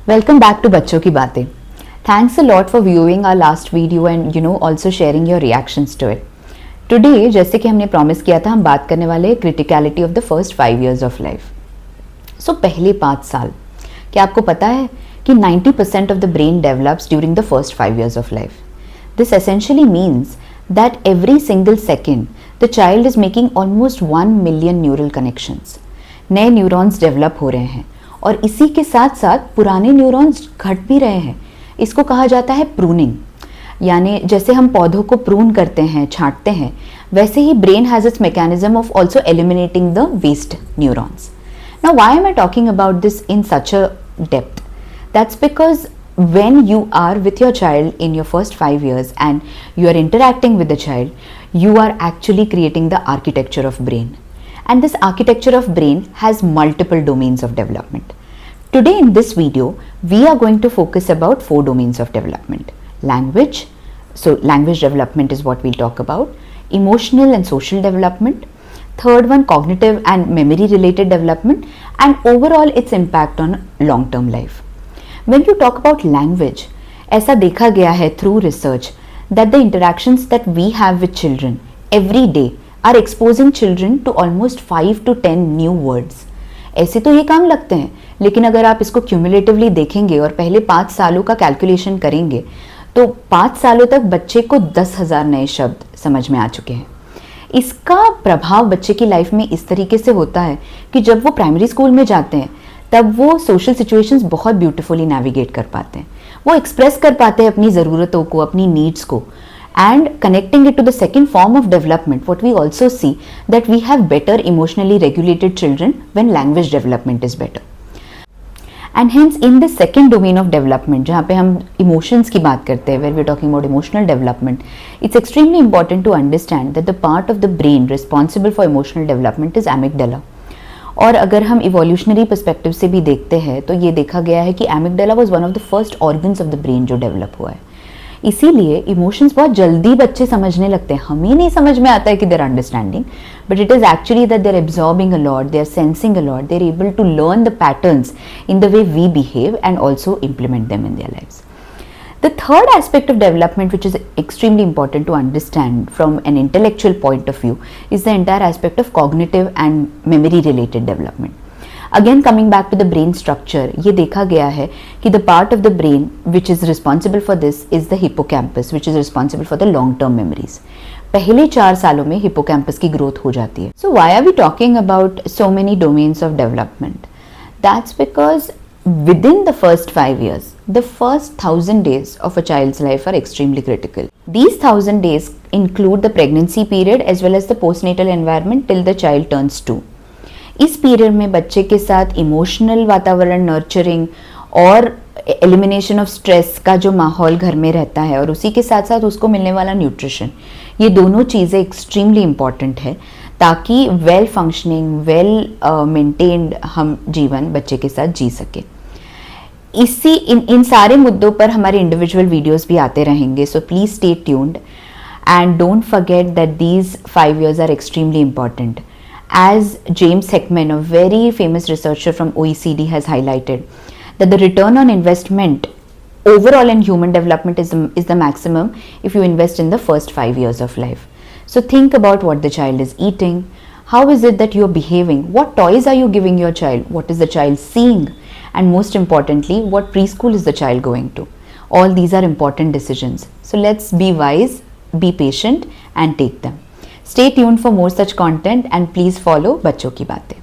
Welcome back to बच्चों की बातें. Thanks a lot for viewing our last video and also sharing your reactions to it. Today जैसे कि हमने promise किया था हम बात करने वाले criticality of the first 5 years of life. So पहले 5 साल क्या आपको पता है कि 90% of the brain develops during the first 5 years of life. This essentially means that every single second the child is making almost 1 million neural connections. नए neurons develop हो रहे हैं और इसी के साथ साथ पुराने न्यूरॉन्स घट भी रहे हैं. इसको कहा जाता है प्रूनिंग. यानी जैसे हम पौधों को प्रून करते हैं, छांटते हैं, वैसे ही brain has its mechanism of also eliminating the waste neurons. Now why am I talking about this in such a depth? That's because when you are with your child in your first 5 years and you are interacting with the child, you are actually creating the architecture of brain. And this architecture of brain has multiple domains of development. Today in this video, we are going to focus about 4 domains of development. Language, so language development is what we'll talk about. Emotional and social development. Third one, cognitive and memory related development, and overall its impact on long-term life. When you talk about language, ऐसा देखा गया है through research that the interactions that we have with children every day are exposing children to almost 5 to 10 new words. ऐसे तो ये काम लगते हैं, लेकिन अगर आप इसको क्यूमुलेटिवली देखेंगे और पहले 5 सालों का कैलकुलेशन करेंगे तो 5 सालों तक बच्चे को 10,000 नए शब्द समझ में आ चुके हैं. इसका प्रभाव बच्चे की लाइफ में इस तरीके से होता है कि जब वो प्राइमरी स्कूल में जाते हैं तब वो सोशल सिचुएशंस बहुत ब्यूटीफुली नेविगेट कर पाते हैं. वो एक्सप्रेस कर पाते हैं अपनी ज़रूरतों को, अपनी नीड्स को. And connecting it to the second form of development, what we also see that we have better emotionally regulated children when language development is better. And hence in the second domain of development, जहाँ पे हम emotions की बात करते हैं, where we are talking about emotional development, it's extremely important to understand that the part of the brain responsible for emotional development is amygdala. और अगर हम इवोल्यूशनरी पर्सपेक्टिव से भी देखते हैं तो ये देखा गया है कि amygdala was one of the first organs of the brain जो डेवलप हुआ है. इसीलिए इमोशंस बहुत जल्दी बच्चे समझने लगते हैं. हमें नहीं समझ में आता है कि they're understanding, but it is actually that they're absorbing a lot, they are sensing a lot, they are able to learn the patterns in the way we behave and also implement them in their lives. The third aspect of development which is extremely important to understand from an intellectual point of view is the entire aspect of cognitive and memory related development. Again coming back to the brain structure, ये देखा गया है कि the part of the brain which is responsible for this is the hippocampus which is responsible for the long term memories. पहले 4 सालों में hippocampus की growth हो जाती है. So why are we talking about so many domains of development? That's because within the first 5 years, the first 1000 days of a child's life are extremely critical. These 1000 days include the pregnancy period as well as the postnatal environment till the child turns 2. इस period में बच्चे के साथ emotional वातावरण, nurturing और elimination of stress का जो माहौल घर में रहता है और उसी के साथ साथ उसको मिलने वाला न्यूट्रिशन, ये दोनों चीज़ें एक्सट्रीमली इम्पॉर्टेंट है ताकि वेल फंक्शनिंग, वेल मेंटेन्ड हम जीवन बच्चे के साथ जी सके. इन सारे मुद्दों पर हमारे इंडिविजुअल वीडियोस भी आते रहेंगे. So please stay tuned and don't forget that these 5 years are extremely important. As James Heckman, a very famous researcher from OECD, has highlighted, that the return on investment overall in human development is the maximum if you invest in the first 5 years of life. So think about what the child is eating, how is it that you are behaving, what toys are you giving your child, what is the child seeing, and most importantly, what preschool is the child going to. All these are important decisions. So let's be wise, be patient and take them. Stay tuned for more such content and please follow बच्चों की बातें.